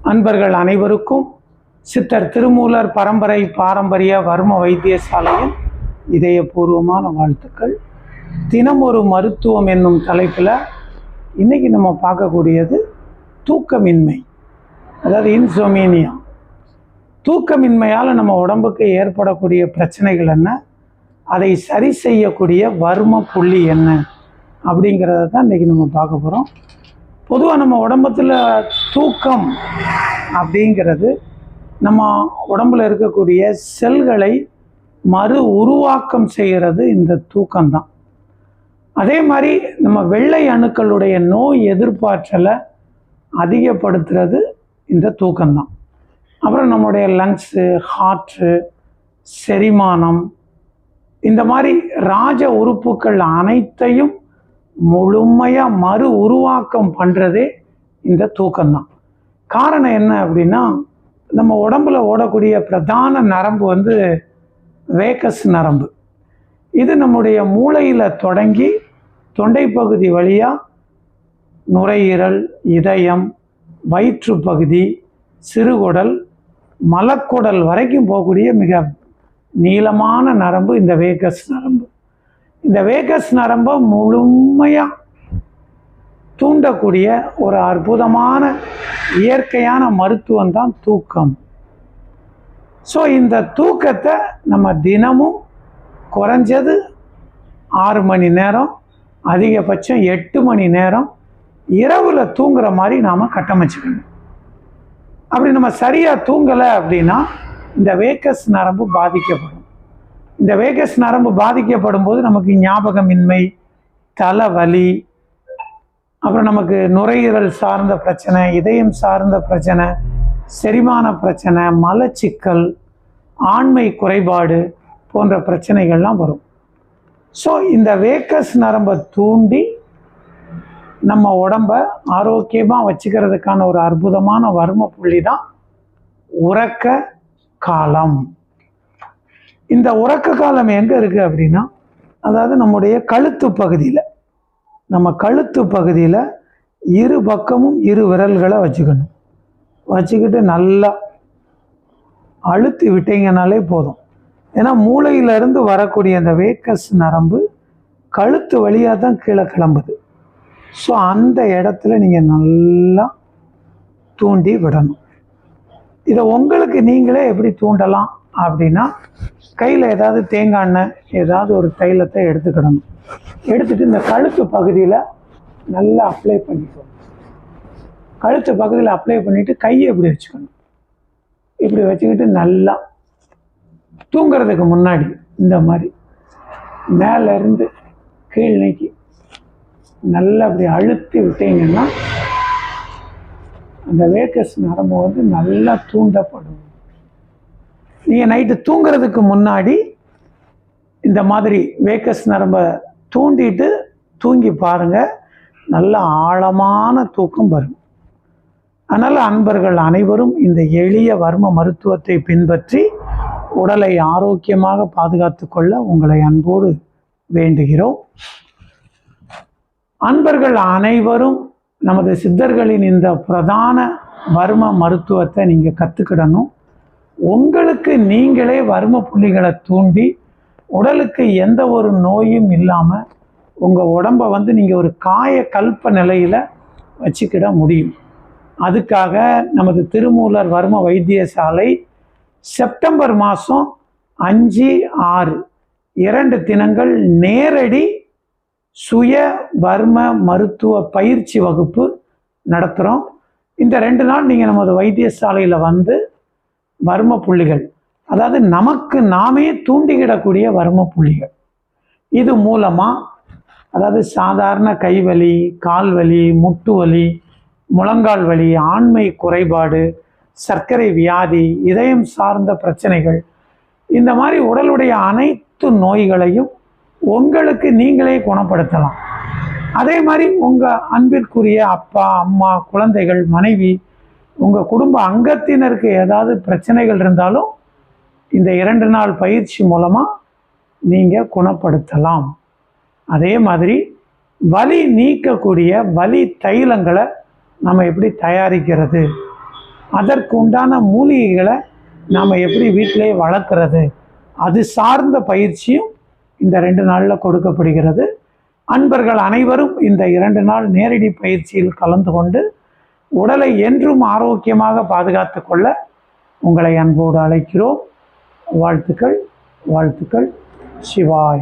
அன்பர்கள் அனைவருக்கும் சித்தர் திருமூலர் பரம்பரை பாரம்பரிய வர்ம வைத்தியசாலையின் இதயபூர்வமான வாழ்த்துக்கள். தினம் ஒரு மருத்துவம் என்னும் தலைப்பில் இன்றைக்கி நம்ம பார்க்கக்கூடியது தூக்கமின்மை, அதாவது இன்சோமீனியா. தூக்கமின்மையால் நம்ம உடம்புக்கு ஏற்படக்கூடிய பிரச்சனைகள் என்ன, அதை சரி செய்யக்கூடிய வர்ம புள்ளி என்ன அப்படிங்கிறத தான் இன்றைக்கி நம்ம பார்க்க போகிறோம். பொதுவாக நம்ம உடம்புல தூக்கம் அப்படிங்கிறது நம்ம உடம்புல இருக்கக்கூடிய செல்களை மறு உருவாக்கம் செய்கிறது இந்த தூக்கம்தான். அதே மாதிரி நம்ம வெள்ளை அணுக்களுடைய நோய் எதிர்ப்பாற்றலை அதிகப்படுத்துறது இந்த தூக்கம்தான். அப்புறம் நம்முடைய லங்ஸு, ஹார்ட்டு, செரிமானம், இந்த மாதிரி ராஜ உறுப்புகள் அனைத்தையும் முழுமையாக மறு உருவாக்கம் பண்ணுறதே இந்த தூக்கம்தான். காரணம் என்ன அப்படின்னா, நம்ம உடம்புல ஓடக்கூடிய பிரதான நரம்பு வேகஸ் நரம்பு. இது நம்முடைய மூளையில் தொடங்கி தொண்டை பகுதி வழியாக நுரையீரல், இதயம், வயிற்று பகுதி, சிறுகுடல், மலக்குடல் வரைக்கும் போகக்கூடிய மிக நீளமான நரம்பு இந்த வேகஸ் நரம்பு. இந்த வேகஸ் நரம்பை முழுமையாக தூண்டக்கூடிய ஒரு அற்புதமான இயற்கையான மருத்துவம் தான் தூக்கம். ஸோ இந்த தூக்கத்தை நம்ம தினமும் குறைஞ்சது 6 மணி நேரம், அதிகபட்சம் 8 மணி நேரம் இரவில் தூங்குற மாதிரி நாம் கட்டமைச்சுக்கணும். அப்படி நம்ம சரியாக தூங்கலை அப்படின்னா இந்த வேகஸ் நரம்பு பாதிக்கப்படும். இந்த வேகஸ் நரம்பு பாதிக்கப்படும் போது நமக்கு ஞாபகமின்மை, தலைவலி, அப்புறம் நமக்கு நுரையீரல் சார்ந்த பிரச்சனை, இதயம் சார்ந்த பிரச்சனை, செரிமான பிரச்சனை, மலச்சிக்கல், ஆண்மை குறைபாடு போன்ற பிரச்சனைகள்லாம் வரும். ஸோ இந்த வேகஸ் நரம்பை தூண்டி நம்ம உடம்பை ஆரோக்கியமாக வச்சுக்கிறதுக்கான ஒரு அற்புதமான வர்ம புள்ளி தான் உறக்க காலம். இந்த உறக்க காலம் எங்கே இருக்குது அப்படின்னா, அதாவது நம்முடைய கழுத்து பகுதியில், நம்ம கழுத்து பகுதியில் இரு பக்கமும் 2 விரல்களை வச்சுக்கணும். வச்சுக்கிட்டு நல்லா அழுத்தி விட்டீங்கனாலே போதும். ஏன்னா மூளையிலிருந்து வரக்கூடிய அந்த வேகஸ் நரம்பு கழுத்து வழியாக தான் கீழே கிளம்புது. ஸோ அந்த இடத்துல நீங்கள் நல்லா தூண்டி விடணும். இதை உங்களுக்கு நீங்களே எப்படி தூண்டலாம் அப்படின்னா, கையில் ஏதாவது தேங்காய் எண்ணெய், ஏதாவது ஒரு தைலத்தை எடுத்துக்கிடணும். எடுத்துகிட்டு இந்த கழுத்து பகுதியில் நல்லா அப்ளை பண்ணிக்கணும். கழுத்து பகுதியில் அப்ளை பண்ணிவிட்டு கையை இப்படி வச்சுக்கணும். இப்படி வச்சுக்கிட்டு நல்லா தூங்கிறதுக்கு முன்னாடி இந்த மாதிரி மேலேருந்து கீழ் நீக்கி நல்லா அப்படி அழுத்தி விட்டீங்கன்னா அந்த வேகஸ் நரம்பு நல்லா தூண்டப்படும். நீங்கள் நைட்டு தூங்கிறதுக்கு முன்னாடி இந்த மாதிரி வேகஸ் நரம்பை தூண்டிட்டு தூங்கி பாருங்கள், நல்ல ஆழமான தூக்கம் வரும். அதனால் அன்பர்கள் அனைவரும் இந்த எளிய வர்ம மருத்துவத்தை பின்பற்றி உடலை ஆரோக்கியமாக பாதுகாத்து கொள்ள உங்களை அன்போடு வேண்டுகிறோம். அன்பர்கள் அனைவரும் நமது சித்தர்களின் இந்த பிரதான வர்ம மருத்துவத்தை நீங்கள் கற்றுக்கிடணும். உங்களுக்கு நீங்களே வர்ம புள்ளிகளை தூண்டி உடலுக்கு எந்த ஒரு நோயும் இல்லாமல் உங்கள் உடம்பை நீங்கள் ஒரு காய கல்ப நிலையில் வச்சுக்கிட முடியும். அதுக்காக நமது திருமூலர் வர்ம வைத்தியசாலை செப்டம்பர் மாதம் 5, 6 2 தினங்கள் நேரடி சுய வர்ம மருத்துவ பயிற்சி வகுப்பு நடத்துகிறோம். இந்த 2 நாள் நீங்கள் நமது வைத்தியசாலையில் வர்ம புள்ளிகள், அதாவது நமக்கு நாமே தூண்டிக்கிடக்கூடிய வர்ம புள்ளிகள், இது மூலமாக அதாவது சாதாரண கைவலி, கால்வலி, முட்டு வலி, முழங்கால் வலி, ஆண்மை குறைபாடு, சர்க்கரை வியாதி, இதயம் சார்ந்த பிரச்சனைகள், இந்த மாதிரி உடலுடைய அனைத்து நோய்களையும் உங்களுக்கு நீங்களே குணப்படுத்தலாம். அதே மாதிரி உங்கள் அன்பிற்குரிய அப்பா, அம்மா, குழந்தைகள், மனைவி, உங்கள் குடும்ப அங்கத்தினருக்கு ஏதாவது பிரச்சனைகள் இருந்தாலும் இந்த 2 நாள் பயிற்சி மூலமாக நீங்கள் குணப்படுத்தலாம். அதே மாதிரி வலி நீக்கக்கூடிய வலி தைலங்களை நம்ம எப்படி தயாரிக்கிறது அதற்கு உண்டான மூலிகைகளை நாம் எப்படி வீட்டிலே வளர்க்குறது, அது சார்ந்த பயிற்சியும் இந்த 2 நாளில் கொடுக்கப்படுகிறது. அன்பர்கள் அனைவரும் இந்த 2 நாள் நேரடி பயிற்சியில் கலந்து கொண்டு உடலை என்றும் ஆரோக்கியமாக பாதுகாத்து கொள்ள உங்களை அன்போடு அழைக்கிறோம். வாழ்த்துக்கள், வாழ்த்துக்கள். சிவாய.